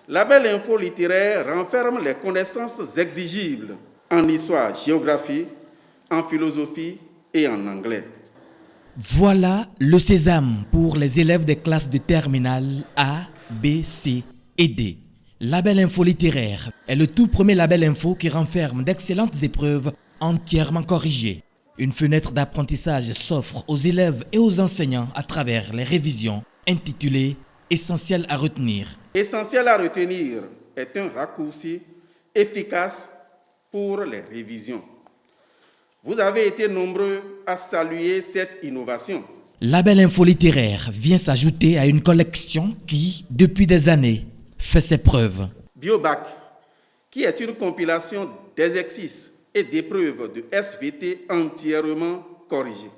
Label info littéraire renferme les connaissances exigibles en histoire, géographie, en philosophie et en anglais. Voilà le sésame pour les élèves des classes de terminale A, B, C et D. Label info littéraire est le tout premier label info qui renferme d'excellentes épreuves entièrement corrigées. Une fenêtre d'apprentissage s'offre aux élèves et aux enseignants à travers les révisions intitulées « Essentiel à retenir ». Essentiel à retenir est un raccourci efficace pour les révisions. Vous avez été nombreux à saluer cette innovation. Label info littéraire vient s'ajouter à une collection qui, depuis des années, fait ses preuves. Biobac, qui est une compilation d'exercices et d'épreuves de SVT entièrement corrigées.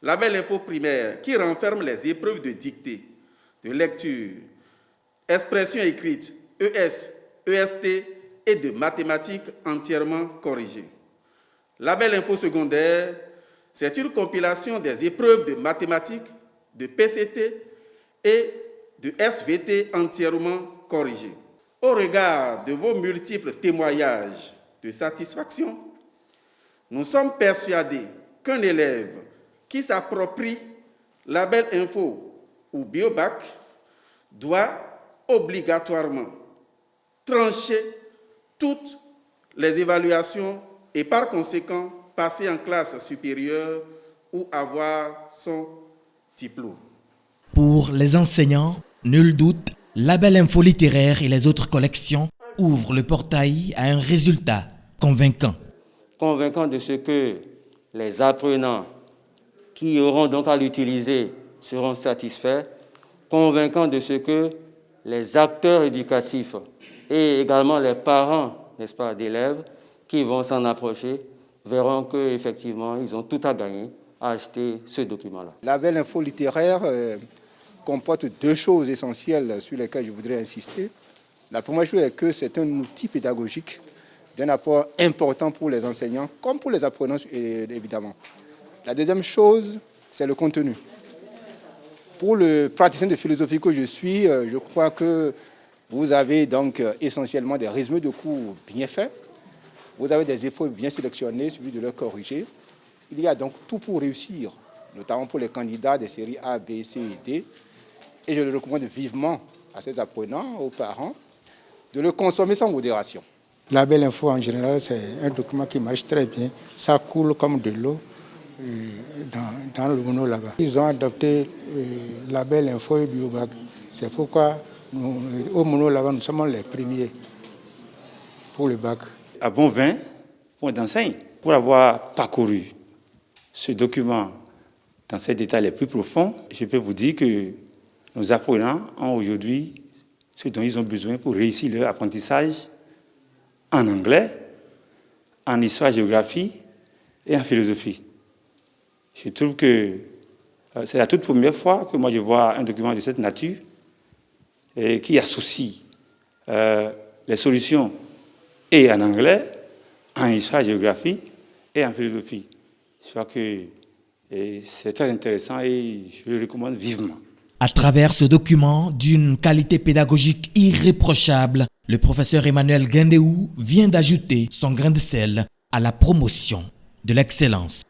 Label info primaire, qui renferme les épreuves de dictée, de lecture, expression écrite, ES, EST et de mathématiques entièrement corrigées. Label info secondaire, c'est une compilation des épreuves de mathématiques, de PCT et de SVT entièrement corrigées. Au regard de vos multiples témoignages de satisfaction, nous sommes persuadés qu'un élève qui s'approprie Label info ou Biobac doit obligatoirement trancher toutes les évaluations et par conséquent passer en classe supérieure ou avoir son diplôme. Pour les enseignants, nul doute, Label info littéraire et les autres collections ouvrent le portail à un résultat convaincant. Convaincant de ce que les apprenants qui auront donc à l'utiliser seront satisfaits, convaincant de ce que les acteurs éducatifs et également les parents, n'est-ce pas, d'élèves qui vont s'en approcher verront qu'effectivement, ils ont tout à gagner à acheter ce document-là. Label info littéraire comporte deux choses essentielles sur lesquelles je voudrais insister. La première chose est que c'est un outil pédagogique d'un apport important pour les enseignants, comme pour les apprenants, évidemment. La deuxième chose, c'est le contenu. Pour le praticien de philosophie que je suis, je crois que vous avez donc essentiellement des résumés de cours bien faits. Vous avez des épreuves bien sélectionnées, suivies de leur corriger. Il y a donc tout pour réussir, notamment pour les candidats des séries A, B, C et D. Et je le recommande vivement à ces apprenants, aux parents, de le consommer sans modération. Label info en général, c'est un document qui marche très bien. Ça coule comme de l'eau dans le mono là-bas. Ils ont adopté Label info et Biobac. C'est pourquoi au mono là-bas, nous sommes les premiers pour le bac. À bon vin, point d'enseigne, pour avoir parcouru ce document dans ses détails les plus profonds, je peux vous dire que nos apprenants ont aujourd'hui ce dont ils ont besoin pour réussir leur apprentissage en anglais, en histoire-géographie et en philosophie. Je trouve que c'est la toute première fois que moi je vois un document de cette nature et qui associe les solutions et en anglais, en histoire-géographie et en philosophie. Je crois que c'est très intéressant et je le recommande vivement. À travers ce document d'une qualité pédagogique irréprochable, le professeur Emmanuel Guindéou vient d'ajouter son grain de sel à la promotion de l'excellence.